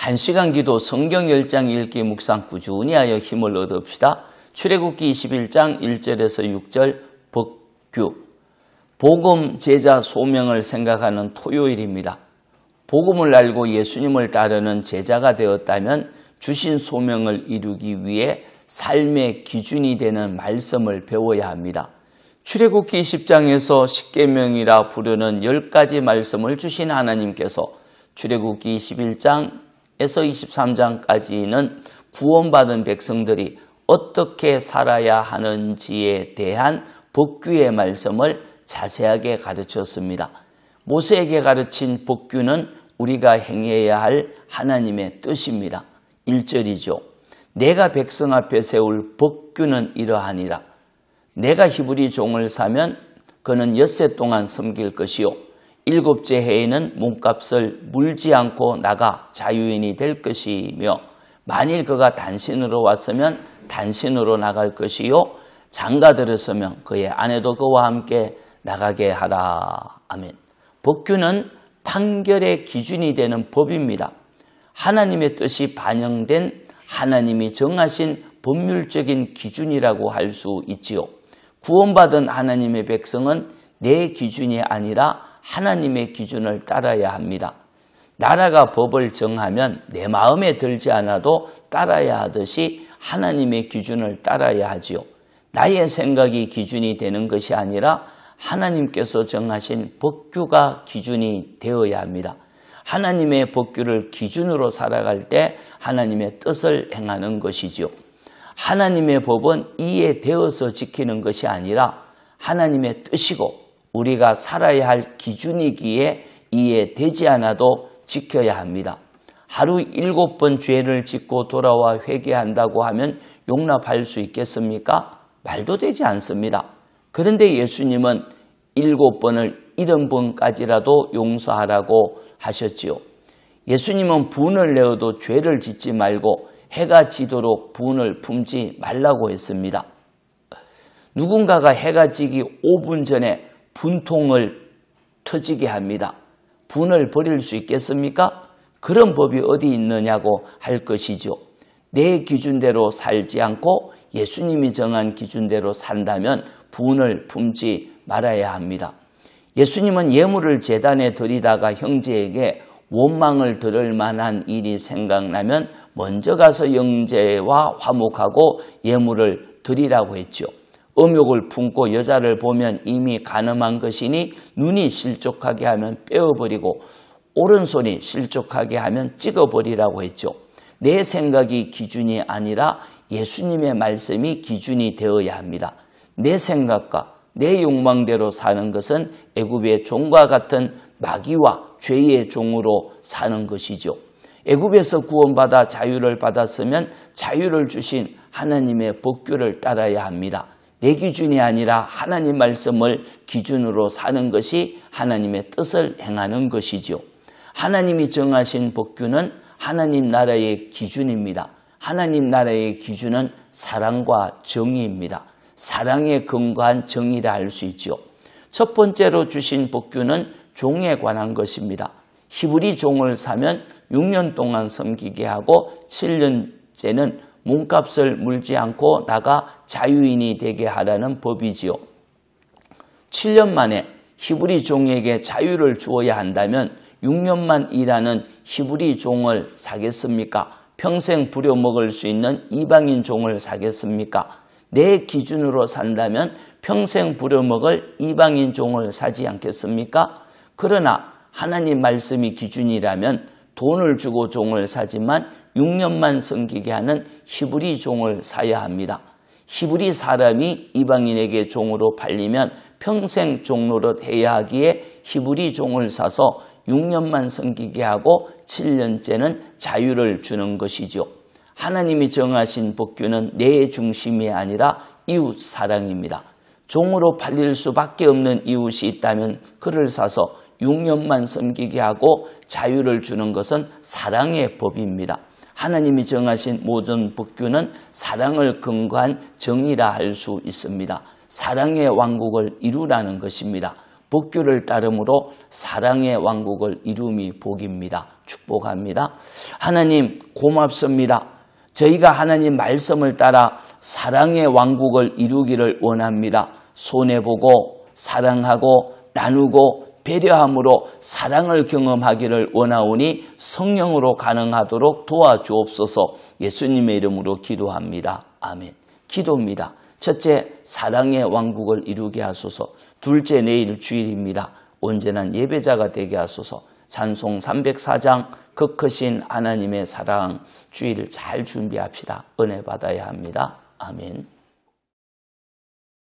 1시간 기도 성경 10장 읽기 묵상 꾸준히 하여 힘을 얻읍시다. 출애굽기 21장 1절에서 6절 법규. 복음 제자 소명을 생각하는 토요일입니다. 복음을 알고 예수님을 따르는 제자가 되었다면 주신 소명을 이루기 위해 삶의 기준이 되는 말씀을 배워야 합니다. 출애굽기 10장에서 십계명이라 부르는 10가지 말씀을 주신 하나님께서 출애굽기 21장에서 23장까지는 구원받은 백성들이 어떻게 살아야 하는지에 대한 법규의 말씀을 자세하게 가르쳤습니다. 모세에게 가르친 법규는 우리가 행해야 할 하나님의 뜻입니다. 1절이죠. 내가 백성 앞에 세울 법규는 이러하니라. 내가 히브리 종을 사면 그는 엿새 동안 섬길 것이요 7째 해에는 몸값을 물지 않고 나가 자유인이 될 것이며 만일 그가 단신으로 왔으면 단신으로 나갈 것이요 장가 들었으면 그의 아내도 그와 함께 나가게 하라. 아멘. 법규는 판결의 기준이 되는 법입니다. 하나님의 뜻이 반영된 하나님이 정하신 법률적인 기준이라고 할 수 있지요. 구원받은 하나님의 백성은 내 기준이 아니라 하나님의 기준을 따라야 합니다. 나라가 법을 정하면 내 마음에 들지 않아도 따라야 하듯이 하나님의 기준을 따라야 하지요. 나의 생각이 기준이 되는 것이 아니라 하나님께서 정하신 법규가 기준이 되어야 합니다. 하나님의 법규를 기준으로 살아갈 때 하나님의 뜻을 행하는 것이지요. 하나님의 법은 이해되어서 지키는 것이 아니라 하나님의 뜻이고 우리가 살아야 할 기준이기에 이해되지 않아도 지켜야 합니다. 하루 7번 죄를 짓고 돌아와 회개한다고 하면 용납할 수 있겠습니까? 말도 되지 않습니다. 그런데 예수님은 7번을 70번까지라도 용서하라고 하셨지요. 예수님은 분을 내어도 죄를 짓지 말고 해가 지도록 분을 품지 말라고 했습니다. 누군가가 해가 지기 5분 전에 분통을 터지게 합니다. 분을 버릴 수 있겠습니까? 그런 법이 어디 있느냐고 할 것이죠. 내 기준대로 살지 않고 예수님이 정한 기준대로 산다면 분을 품지 말아야 합니다. 예수님은 예물을 제단에 드리다가 형제에게 원망을 들을 만한 일이 생각나면 먼저 가서 형제와 화목하고 예물을 드리라고 했죠. 음욕을 품고 여자를 보면 이미 간음한 것이니 눈이 실족하게 하면 빼어버리고 오른손이 실족하게 하면 찍어버리라고 했죠. 내 생각이 기준이 아니라 예수님의 말씀이 기준이 되어야 합니다. 내 생각과 내 욕망대로 사는 것은 애굽의 종과 같은 마귀와 죄의 종으로 사는 것이죠. 애굽에서 구원받아 자유를 받았으면 자유를 주신 하나님의 법규를 따라야 합니다. 내 기준이 아니라 하나님 말씀을 기준으로 사는 것이 하나님의 뜻을 행하는 것이죠. 하나님이 정하신 법규는 하나님 나라의 기준입니다. 하나님 나라의 기준은 사랑과 정의입니다. 사랑에 근거한 정의라 할 수 있죠. 첫 번째로 주신 법규는 종에 관한 것입니다. 히브리 종을 사면 6년 동안 섬기게 하고 7년째는 몸값을 물지 않고 나가 자유인이 되게 하라는 법이지요. 7년 만에 히브리 종에게 자유를 주어야 한다면 6년만 일하는 히브리 종을 사겠습니까? 평생 부려먹을 수 있는 이방인 종을 사겠습니까? 내 기준으로 산다면 평생 부려먹을 이방인 종을 사지 않겠습니까? 그러나 하나님 말씀이 기준이라면 돈을 주고 종을 사지만 6년만 섬기게 하는 히브리 종을 사야 합니다. 히브리 사람이 이방인에게 종으로 팔리면 평생 종노릇 해야 하기에 히브리 종을 사서 6년만 섬기게 하고 7년째는 자유를 주는 것이죠. 하나님이 정하신 법규는 내 중심이 아니라 이웃 사랑입니다. 종으로 팔릴 수밖에 없는 이웃이 있다면 그를 사서 6년만 섬기게 하고 자유를 주는 것은 사랑의 법입니다. 하나님이 정하신 모든 법규는 사랑을 근거한 정의라 할 수 있습니다. 사랑의 왕국을 이루라는 것입니다. 법규를 따름으로 사랑의 왕국을 이룸이 복입니다. 축복합니다. 하나님 고맙습니다. 저희가 하나님 말씀을 따라 사랑의 왕국을 이루기를 원합니다. 손해보고 사랑하고 나누고 배려함으로 사랑을 경험하기를 원하오니 성령으로 가능하도록 도와주옵소서. 예수님의 이름으로 기도합니다. 아멘. 기도입니다. 첫째, 사랑의 왕국을 이루게 하소서. 둘째, 내일 주일입니다. 온전한 예배자가 되게 하소서. 찬송 304장 그 크신 하나님의 사랑 주일을 잘 준비합시다. 은혜 받아야 합니다. 아멘.